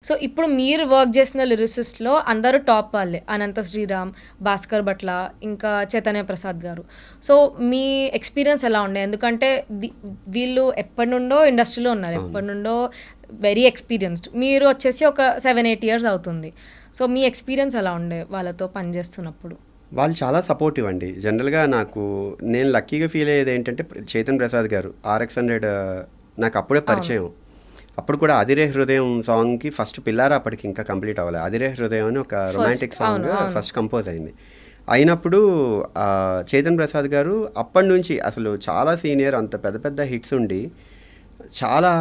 So, ఇప్పుడు మీరు work జేసిన లిరిసిస్ట్‌లో అందరూ టాప్ వాళ్ళే. అనంత శ్రీరామ్, భాస్కర్ భట్ల, ఇంకా చైతన్య ప్రసాద్ గారు. సో, మీ ఎక్స్‌పీరియన్స్ ఎలా ఉండే? ఎందుకంటే వీళ్ళు ఎప్పటినుండో ఇండస్ట్రీలో ఉన్నారు. అవును. ఎప్పటినుండో వెరీ ఎక్స్‌పీరియన్స్‌డ్. మీరు వచ్చేసి ఒక 7, 8 ఇయర్స్ అవుతుంది. సో, మీ ఎక్స్‌పీరియన్స్ ఎలా ఉండే వాళ్ళతో పనిజేస్తున్నప్పుడు? వాళ్ళు చాలా సపోర్టివ్ అండి. జనరల్‌గా నేను లక్కీగా ఫీల్ అయ్యేది ఏంటంటే చైతన్య ప్రసాద్ గారు 'RX100' నాకు అప్పుడే అవును. పరిచయం. అప్పుడు కూడా 'అదిరే హృదయం' సాంగ్‌కి ఫస్ట్ 'పిల్లారా' అప్పటికి ఇంకా కంప్లీట్ అవ్వలే. 'అదిరే హృదయం' అని ఒక ఫస్ట్ రొమాంటిక్ అవును. సాంగ్ అవును. ఫస్ట్ కంపోజ్ అయింది. అయినప్పుడు చైతన్య ప్రసాద్ గారు అప్పటి నుంచి అసలు చాలా సీనియర్, అంత పెద్ద పెద్ద హిట్స్ ఉండి చాలా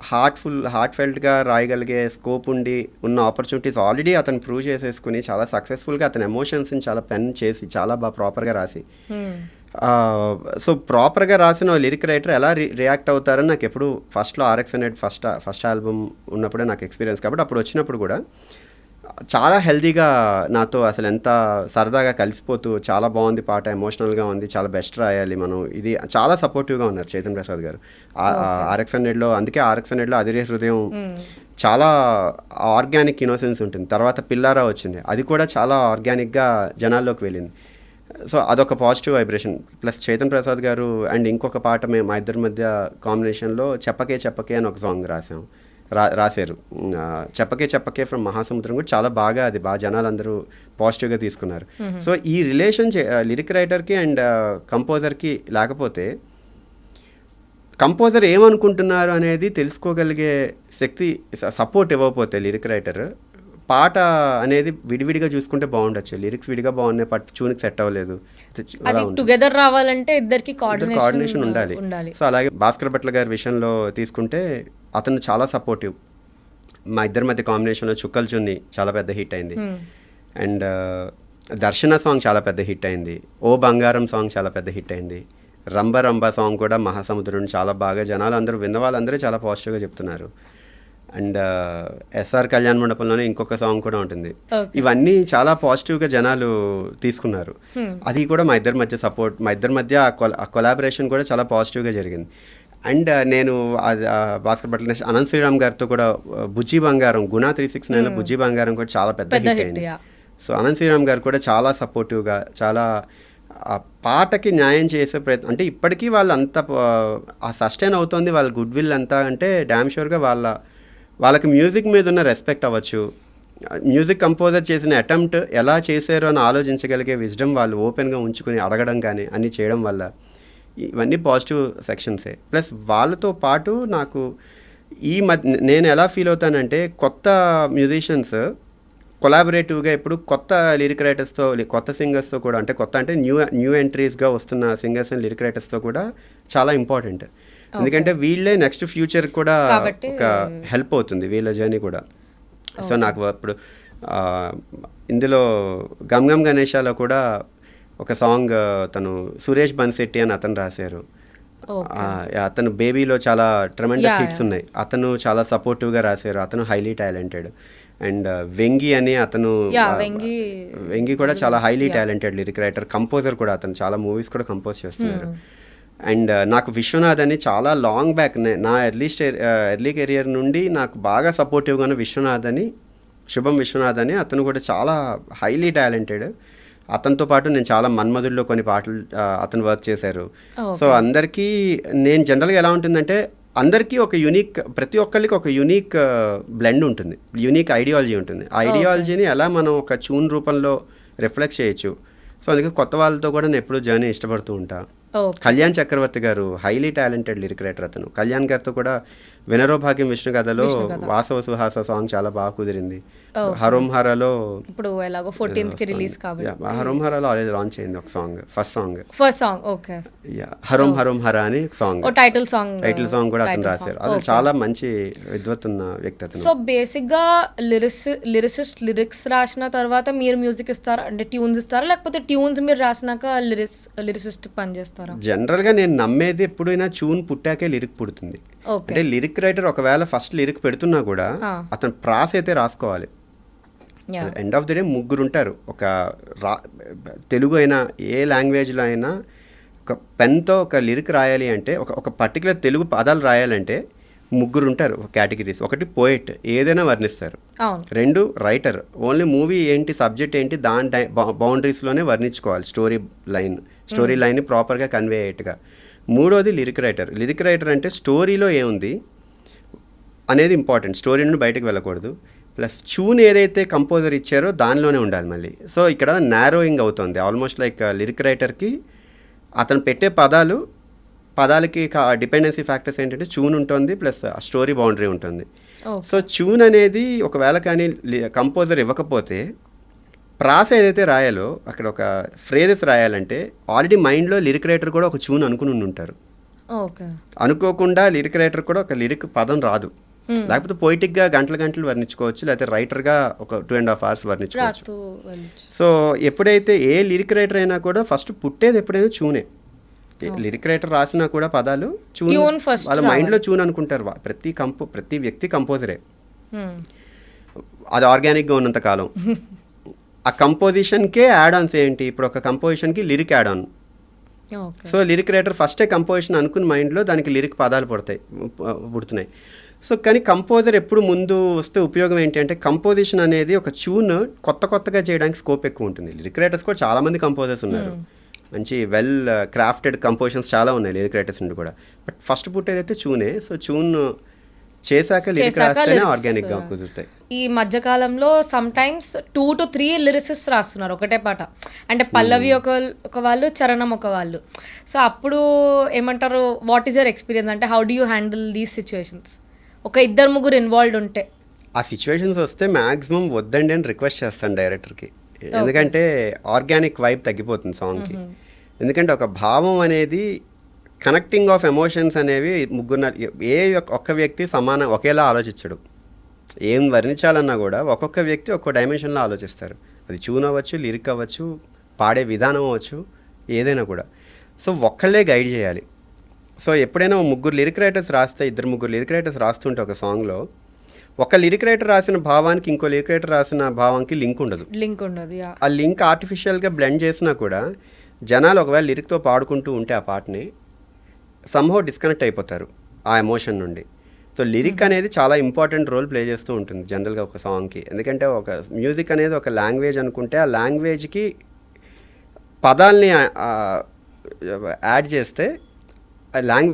హార్ట్ ఫెల్ట్‌గా రాయగలిగే స్కోప్ ఉండి ఉన్న ఆపర్చునిటీస్ ఆల్రెడీ అతను ప్రూవ్ చేసేసుకుని చాలా సక్సెస్‌ఫుల్‌గా అతని ఎమోషన్స్‌ని చాలా పెన్ చేసి చాలా ప్రాపర్‌గా రాసి హ్మ్. సో ప్రాపర్‌గా రాసిన లిరిక్ రైటర్ ఎలా రియాక్ట్ అవుతారని నాకు ఎప్పుడు ఫస్ట్‌లో 'RX100' ఫస్ట్ ఆల్బమ్ ఉన్నప్పుడే నాకు ఎక్స్పీరియన్స్ కాబట్టి అప్పుడు వచ్చినప్పుడు కూడా చాలా హెల్తీగా నాతో అసలు ఎంత సరదాగా కలిసిపోతూ చాలా బాగుంది పాట, ఎమోషనల్గా ఉంది, చాలా బెస్ట్ రాయాలి మనం, ఇది చాలా సపోర్టివ్గా ఉన్నారు చైతన్య ప్రసాద్ గారు. ఓకే. 'RX100'లో అందుకే 'RX100'లో 'అదిరే హృదయం' హ్మ్. చాలా ఆర్గానిక్ ఇన్నోసెన్స్ ఉంటుంది. తర్వాత 'పిల్లారా' వచ్చింది, అది కూడా చాలా ఆర్గానిక్గా జనాల్లోకి వెళ్ళింది. సో అదొక positive vibration. Plus Chaitanya Prasad గారు అండ్ ఇంకొక పాట మా ఇద్దరి మధ్య కాంబినేషన్లో 'చెప్పకే చెప్పకే' అని ఒక సాంగ్ రాశారు. 'చెప్పకే చెప్పకే' ఫ్రమ్ మహాసముద్రం కూడా చాలా బాగా జనాలందరూ పాజిటివ్గా తీసుకున్నారు. సో ఈ రిలేషన్ లిరిక్ రైటర్కి అండ్ కంపోజర్కి లేకపోతే కంపోజర్ ఏమనుకుంటున్నారు అనేది తెలుసుకోగలిగే శక్తి, సపోర్ట్ ఇవ్వకపోతే లిరిక్ రైటర్, పాట అనేది విడివిడిగా చూసుకుంటే బాగుండొచ్చు. లిరిక్స్ విడిగా బాగున్నాయి, ట్యూన్కి సెట్ అవ్వలేదు, అది టుగెదర్ రావాలంటే ఇద్దరికి కోఆర్డినేషన్ ఉండాలి. ఉండాలి. సో అలాగే భాస్కర్ భట్ల గారి విషయంలో తీసుకుంటే అతను చాలా సపోర్టివ్. మా ఇద్దరి మధ్య కాంబినేషన్లో 'చుక్కల చున్ని' చాలా పెద్ద హిట్ అయింది. అండ్ 'దర్శన' సాంగ్ చాలా పెద్ద హిట్ అయింది. 'ఓ బంగారం' సాంగ్ చాలా పెద్ద హిట్ అయింది. 'రంబ రంబ' సాంగ్ కూడా మహాసముద్రం చాలా బాగా జనాలు అందరూ విన్న వాళ్ళందరూ చాలా పాజిటివ్గా చెప్తున్నారు. అండ్ ఎస్ఆర్ కళ్యాణ్ మండపంలోనే ఇంకొక సాంగ్ కూడా ఉంటుంది. ఇవన్నీ చాలా పాజిటివ్గా జనాలు తీసుకున్నారు. అది కూడా మా ఇద్దరి మధ్య సపోర్ట్, మా ఇద్దరి మధ్య ఆ కొలాబరేషన్ కూడా చాలా పాజిటివ్గా జరిగింది. అండ్ నేను భాస్కర్ భట్ల అనంత్ శ్రీరామ్ గారితో కూడా 'బుజ్జి బంగారం' గుణ 369లో 'బుజ్జి బంగారం' కూడా చాలా పెద్ద హిట్ అయింది. సో అనంత్ శ్రీరామ్ గారు కూడా చాలా సపోర్టివ్గా, చాలా ఆ పాటకి న్యాయం చేసే ప్రయత్నం, అంటే ఇప్పటికీ వాళ్ళు అంత సస్టైన్ అవుతుంది వాళ్ళ గుడ్ విల్ అంతా, అంటే డ్యామ్ షూర్గా వాళ్ళకి మ్యూజిక్ మీద ఉన్న రెస్పెక్ట్ అవ్వచ్చు, మ్యూజిక్ కంపోజర్ చేసిన అటెంప్ట్ ఎలా చేశారో అని ఆలోచించగలిగే విజ్డమ్ వాళ్ళు ఓపెన్గా ఉంచుకుని అడగడం కానీ అన్నీ చేయడం వల్ల ఇవన్నీ పాజిటివ్ సెక్షన్సే. ప్లస్ వాళ్ళతో పాటు నాకు నేను ఎలా ఫీల్ అవుతానంటే, కొత్త మ్యూజిషియన్స్ కొలాబరేటివ్గా ఇప్పుడు కొత్త లిరిక్ రైటర్స్తో, కొత్త సింగర్స్తో కూడా, అంటే కొత్త అంటే న్యూ ఎంట్రీస్గా వస్తున్న సింగర్స్ అండ్ లిరిక్ రైటర్స్తో కూడా చాలా ఇంపార్టెంట్. ఎందుకంటే వీళ్ళే నెక్స్ట్ ఫ్యూచర్ కూడా ఒక హెల్ప్ అవుతుంది వీళ్ళ జర్నీ కూడా. సో నాకు ఇప్పుడు ఇందులో 'గమ్ గమ్ గణేశాలో' కూడా ఒక సాంగ్ తను సురేష్ బన్శెట్టి అని అతను రాశారు. అతను 'బేబీలో' చాలా ట్రెమెండస్ హిట్స్ ఉన్నాయి. అతను చాలా సపోర్టివ్గా రాశారు. అతను హైలీ టాలెంటెడ్. అండ్ వెంగి అని వెంగి కూడా చాలా highly talented lyric writer, composer కూడా. అతను చాలా మూవీస్ కూడా కంపోజ్ చేస్తున్నారు. అండ్ నాకు విశ్వనాథ్ అని చాలా లాంగ్ బ్యాక్, నా ఎర్లీ కెరియర్ నుండి నాకు బాగా సపోర్టివ్గా ఉన్న విశ్వనాథ్ అని, శుభం విశ్వనాథ్ అని, అతను కూడా చాలా హైలీ టాలెంటెడ్. అతనితో పాటు నేను చాలా మన్మధుల్లో కొన్ని పాటలు అతను వర్క్ చేశారు. సో అందరికీ నేను జనరల్గా ఎలా ఉంటుందంటే, అందరికీ ఒక యూనిక్, ప్రతి ఒక్కరికి ఒక యూనిక్ బ్లెండ్ ఉంటుంది, యూనిక్ ఐడియాలజీ ఉంటుంది. ఆ ఐడియాలజీని ఎలా మనం ఒక ట్యూన్ రూపంలో రిఫ్లెక్ట్ చేయొచ్చు. సో అందుకే కొత్త వాళ్ళతో కూడా నేను ఎప్పుడూ జర్నీ ఇష్టపడుతూ ఉంటా. కళ్యాణ్ చక్రవర్తి గారు హైలీ టాలెంటెడ్ లిరిక్ రైటర్. అతను కళ్యాణ్ గారితో కూడా 'వినరో భాగ్యం విష్ణు కథలో' వాసవ సుహాస సాంగ్ చాలా బాగా కుదిరింది. హరోం హరాలో ఇప్పుడు ఎలాగో 14th కి రిలీజ్ కాబట్టి హరోం హరాలో ఆల్రెడీ లాంచ్ అయింది ఒక సాంగ్, ఫస్ట్ సాంగ్. ఓకే. హరోం హరా అని సాంగ్, టైటిల్ సాంగ్ కూడా అతను రాశారు. అది చాలా మంచి విద్వత్తున్న వ్యక్తి అతను. సో బేసిక్ గా లిరిసిస్ట్ లిరిక్స్ రాసిన తర్వాత మీరు మ్యూజిక్ ఇస్తారా, అంటే ట్యూన్స్ ఇస్తారా, లేకపోతే ట్యూన్స్ మీరు రాసినాక లిరిసిస్ట్ పని చేస్తారా? జనరల్గా నేను నమ్మేది ఎప్పుడైనా ట్యూన్ పుట్టాకే లిరిక్ పుడుతుంది. అంటే లిరిక్ రైటర్ ఒకవేళ ఫస్ట్ లిరిక్ పెడుతున్నా కూడా అతను ప్రాస అయితే రాసుకోవాలి. ఎండ్ ఆఫ్ ది డే ముగ్గురు ఉంటారు. తెలుగు అయినా ఏ లాంగ్వేజ్లో అయినా ఒక పెన్తో ఒక లిరిక్ రాయాలి అంటే, ఒక పర్టికులర్ తెలుగు పదాలు రాయాలంటే ముగ్గురు ఉంటారు కేటగిరీస్. ఒకటి పోయిట్, ఏదైనా వర్ణిస్తారు. అవును. 2 రైటర్, ఓన్లీ మూవీ ఏంటి, సబ్జెక్ట్ ఏంటి, దాని బౌండరీస్లోనే వర్ణించుకోవాలి స్టోరీ లైన్ని ప్రాపర్గా కన్వే అయ్యేట్టుగా. 3వది లిరిక్ రైటర్ అంటే స్టోరీలో ఏముంది అనేది ఇంపార్టెంట్, స్టోరీ నుండి బయటకు వెళ్ళకూడదు. ప్లస్ ట్యూన్ ఏదైతే కంపోజర్ ఇచ్చారో దానిలోనే ఉండాలి మళ్ళీ. సో ఇక్కడ నారోయింగ్ అవుతుంది ఆల్మోస్ట్ లైక్ లిరిక్ రైటర్కి అతను పెట్టే పదాలకి డిపెండెన్సీ ఫ్యాక్టర్స్ ఏంటంటే ట్యూన్ ఉంటుంది ప్లస్ స్టోరీ బౌండరీ ఉంటుంది. సో ట్యూన్ అనేది ఒకవేళ కానీ కంపోజర్ ఇవ్వకపోతే ప్రాస ఏదైతే రాయాలో అక్కడ ఒక ఫ్రేజెస్ రాయాలంటే ఆల్రెడీ మైండ్లో లిరిక్ రైటర్ కూడా ఒక ట్యూన్ అనుకుని ఉంటారు. అనుకోకుండా లిరిక్ రైటర్ కూడా ఒక లిరిక్ పదం రాదు. లేకపోతే పోయిటిక్గా గంటలు వర్ణించుకోవచ్చు, లేకపోతే రైటర్గా ఒక 2.5 hours వర్ణించుకోవచ్చు. సో ఎప్పుడైతే ఏ లిరిక్ రైటర్ అయినా కూడా ఫస్ట్ పుట్టేది ఎప్పుడైనా ట్యూనే. లిరిక్ రైటర్ రాసినా కూడా పదాలు ట్యూన్ వాళ్ళ మైండ్లో ట్యూన్ అనుకుంటారు. ప్రతి వ్యక్తి కంపోజరే, అది ఆర్గానిక్గా ఉన్నంత కాలం. ఆ కంపోజిషన్కే యాడ్ ఆన్స్ ఏంటి, ఇప్పుడు ఒక కంపోజిషన్కి lyric add on. So lyric writer ఫస్టే కంపోజిషన్ అనుకున్న మైండ్లో దానికి లిరిక్ పదాలు పుడుతున్నాయి. సో కానీ కంపోజర్ ఎప్పుడు ముందు వస్తే ఉపయోగం ఏంటి అంటే కంపోజిషన్ అనేది ఒక ట్యూన్ కొత్తగా చేయడానికి స్కోప్ ఎక్కువ ఉంటుంది. లిరిక్ రైటర్స్ కూడా చాలామంది కంపోజర్స్ ఉన్నారు, మంచి వెల్ క్రాఫ్టెడ్ కంపోజిషన్స్ చాలా ఉన్నాయి లిరిక్ రైటర్స్ నుండి కూడా. బట్ ఫస్ట్ పుట్టేదైతే ట్యూనే. సో ట్యూన్ చేశాక లిరిక్ రాస్తేనే ఆర్గానిక్గా కుదురుతాయి. ఈ మధ్యకాలంలో సమ్ టైమ్స్ 2 to 3 లిరిసిస్ట్ రాస్తున్నారు ఒకటే పాట, అంటే పల్లవి ఒక వాళ్ళు, చరణం ఒక వాళ్ళు. సో అప్పుడు ఏమంటారు, వాట్ ఈస్ యువర్ ఎక్స్పీరియన్స్, అంటే how do you handle these situations? ఒక 2-3 ఇన్వాల్వ్డ్ ఉంటే ఆ సిచ్యువేషన్స్ వస్తే మ్యాక్సిమం వద్దండి అని రిక్వెస్ట్ చేస్తాను డైరెక్టర్కి. ఎందుకంటే ఆర్గానిక్ వైబ్ తగ్గిపోతుంది సాంగ్కి. ఎందుకంటే ఒక భావం అనేది కనెక్టింగ్ ఆఫ్ ఎమోషన్స్ అనేవి ఒక్క వ్యక్తి ఒకేలా ఆలోచించడు. ఏం వర్ణించాలన్నా కూడా ఒక్కొక్క వ్యక్తి ఒక్కో డైమెన్షన్లో ఆలోచిస్తారు. అది ట్యూన్ అవ్వచ్చు, లిరిక్ అవ్వచ్చు, పాడే విధానం అవ్వచ్చు, ఏదైనా కూడా. సో ఒక్కళ్ళే గైడ్ చేయాలి. సో ఎప్పుడైనా 3 లిరిక్ రైటర్స్ రాస్తే, 2-3 లిరిక్ రైటర్స్ రాస్తుంటే ఒక సాంగ్లో ఒక లిరిక్ రైటర్ రాసిన భావానికి ఇంకో లిరిక్ రైటర్ రాసిన భావానికి లింక్ ఉండదు. ఆ లింక్ ఆర్టిఫిషియల్గా బ్లెండ్ చేసినా కూడా జనాలు ఒకవేళ లిరిక్తో పాడుకుంటూ ఉంటే ఆ పాటని సమ్హౌ డిస్కనెక్ట్ అయిపోతారు ఆ ఎమోషన్ నుండి. సో లిరిక్ అనేది చాలా ఇంపార్టెంట్ రోల్ ప్లే చేస్తూ ఉంటుంది జనరల్గా ఒక సాంగ్కి. ఎందుకంటే ఒక మ్యూజిక్ అనేది ఒక లాంగ్వేజ్ అనుకుంటే ఆ లాంగ్వేజ్కి పదాలని యాడ్ చేస్తే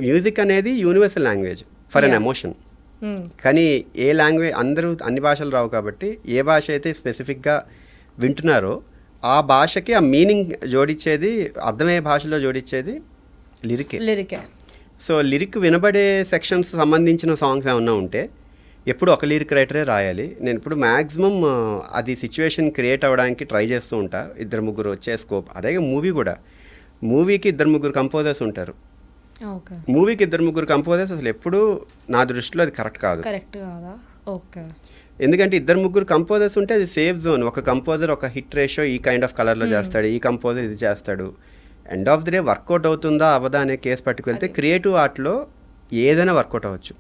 మ్యూజిక్ అనేది universal language for an emotion. కానీ ఏ లాంగ్వేజ్ అన్ని భాషలు రావు కాబట్టి ఏ భాష అయితే స్పెసిఫిక్గా వింటున్నారో ఆ భాషకి ఆ మీనింగ్ జోడించేది, అర్థమయ్యే భాషలో జోడించేది లిరికే. సో లిరిక్ వినబడే సెక్షన్స్ సంబంధించిన సాంగ్స్ ఏమన్నా ఉంటే ఎప్పుడు ఒక లిరిక్ రైటరే రాయాలి. నేను ఇప్పుడు మ్యాక్సిమం అది సిచ్యువేషన్ క్రియేట్ అవ్వడానికి ట్రై చేస్తూ ఉంటా. 2-3 వచ్చే స్కోప్. అదే మూవీకి 2-3 కంపోజర్స్ ఉంటారు. మూవీకి 2-3 కంపోజర్స్ అసలు ఎప్పుడు నా దృష్టిలో అది కరెక్ట్ కాదు. ఎందుకంటే 2-3 కంపోజర్స్ ఉంటే అది సేఫ్ జోన్. ఒక కంపోజర్ ఒక హిట్ రేషియో ఈ కైండ్ ఆఫ్ కలర్లో చేస్తాడు, ఈ కంపోజర్ ఇది చేస్తాడు. End of the day work out అవుతుందా అవ్వదా అనే కేసు పట్టుకెళ్తే క్రియేటివ్ ఆర్ట్లో ఏదైనా వర్కౌట్ అవ్వచ్చు.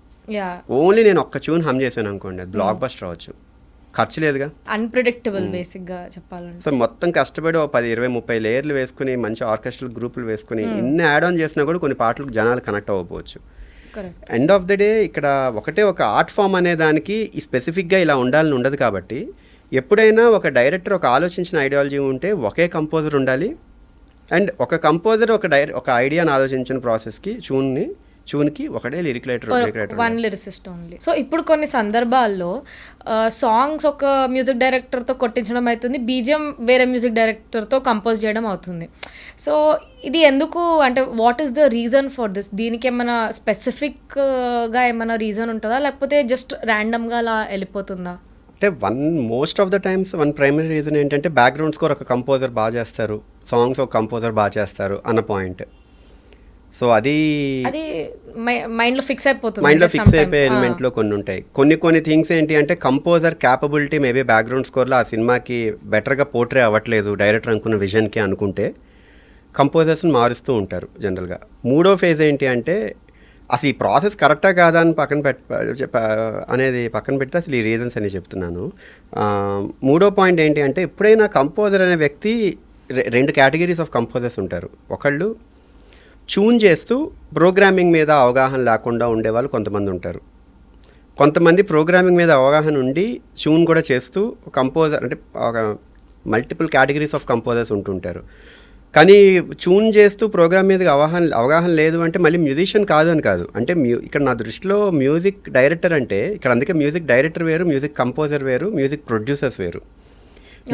ఓన్లీ నేను ఒక్క ట్యూన్ హమ్ చేశాను అనుకోండి, అది బ్లాక్ బస్టర్ అవ్వచ్చు, ఖర్చు లేదుగా, అన్ప్రెడిక్టబుల్ బేసిక్గా చెప్పాలంటే. సో మొత్తం కష్టపడి 10-20-30 లేయర్లు వేసుకుని మంచి ఆర్కెస్ట్రల్ గ్రూపులు వేసుకుని ఇన్ని యాడ్ ఆన్ చేసినా కూడా కొన్ని పాటలకు జనాలు కనెక్ట్ అవ్వకపోవచ్చు. ఎండ్ ఆఫ్ ద డే ఇక్కడ ఒక ఆర్ట్ ఫామ్ అనే దానికి ఈ స్పెసిఫిక్గా ఇలా ఉండాలని ఉండదు. కాబట్టి ఎప్పుడైనా ఒక డైరెక్టర్ ఒక ఆలోచించిన ఐడియాలజీ ఉంటే ఒకే కంపోజర్ ఉండాలి. అండ్ ఒక కంపోజర్ ఒక ఐడియాని ఆలోచించిన ప్రాసెస్కి ట్యూన్కి ఒకటే lyric writer one lyricist only. So ఇప్పుడు కొన్ని సందర్భాల్లో సాంగ్స్ ఒక మ్యూజిక్ డైరెక్టర్తో కొట్టించడం అవుతుంది, బీజిఎం వేరే మ్యూజిక్ డైరెక్టర్తో కంపోజ్ చేయడం అవుతుంది. సో ఇది ఎందుకు, అంటే what is the reason for this? దీనికి ఏమైనా స్పెసిఫిక్గా ఏమైనా రీజన్ ఉంటుందా, లేకపోతే జస్ట్ ర్యాండమ్గా అలా వెళ్ళిపోతుందా? అంటే most of the times primary reason ఏంటంటే బ్యాక్గ్రౌండ్ స్కోర్ ఒక కంపోజర్ బాగా చేస్తారు, సాంగ్స్ ఒక కంపోజర్ బాగా చేస్తారు అన్న పాయింట్. సో అది మైండ్లో ఫిక్స్ అయిపోయే ఎలిమెంట్లో కొన్ని ఉంటాయి. కొన్ని థింగ్స్ ఏంటి అంటే కంపోజర్ క్యాపబిలిటీ మేబీ బ్యాక్గ్రౌండ్ స్కోర్లో ఆ సినిమాకి బెటర్గా పోర్ట్రే అవ్వట్లేదు డైరెక్టర్ అనుకున్న విజన్కి అనుకుంటే కంపోజర్స్ని మారుస్తూ ఉంటారు జనరల్గా. 3వ ఫేజ్ ఏంటి అంటే అసలు ఈ ప్రాసెస్ కరెక్టా కాదా అని పక్కన పెడితే అసలు ఈ రీజన్స్ అని చెప్తున్నాను. 3వ పాయింట్ ఏంటి అంటే ఎప్పుడైనా కంపోజర్ అనే వ్యక్తి 2 కేటగిరీస్ ఆఫ్ కంపోజర్స్ ఉంటారు. ఒకళ్ళు ట్యూన్ చేస్తూ ప్రోగ్రామింగ్ మీద అవగాహన లేకుండా ఉండేవాళ్ళు కొంతమంది ఉంటారు. కొంతమంది ప్రోగ్రామింగ్ మీద అవగాహన ఉండి ట్యూన్ కూడా చేస్తూ కంపోజర్ అంటే ఒక మల్టిపుల్ కేటగిరీస్ ఆఫ్ కంపోజర్స్ ఉంటుంటారు. కానీ ట్యూన్ చేస్తూ ప్రోగ్రామ్ మీద అవగాహన లేదు అంటే మళ్ళీ మ్యూజిషియన్ కాదు అని కాదు. అంటే ఇక్కడ నా దృష్టిలో మ్యూజిక్ డైరెక్టర్ అంటే ఇక్కడ అందుకే మ్యూజిక్ డైరెక్టర్ వేరు, మ్యూజిక్ కంపోజర్ వేరు, మ్యూజిక్ ప్రొడ్యూసర్స్ వేరు.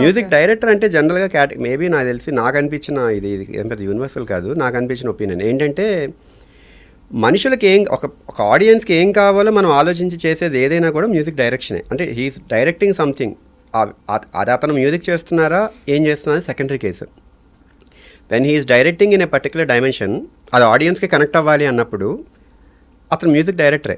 మ్యూజిక్ డైరెక్టర్ అంటే జనరల్గా మేబీ నాకు తెలిసి నాకు అనిపించిన ఇది ఏం పెద్ద యూనివర్సల్ కాదు, నాకు అనిపించిన ఒపీనియన్ ఏంటంటే మనుషులకి ఒక ఆడియన్స్కి ఏం కావాలో మనం ఆలోచించి చేసేది ఏదైనా కూడా మ్యూజిక్ డైరెక్షనే. అంటే హీఈస్ డైరెక్టింగ్ సంథింగ్. అది అతను మ్యూజిక్ చేస్తున్నారా ఏం చేస్తున్నారా secondary case. When he is directing in a particular dimension, అది ఆడియన్స్కి కనెక్ట్ అవ్వాలి అన్నప్పుడు అతను మ్యూజిక్ డైరెక్టరే.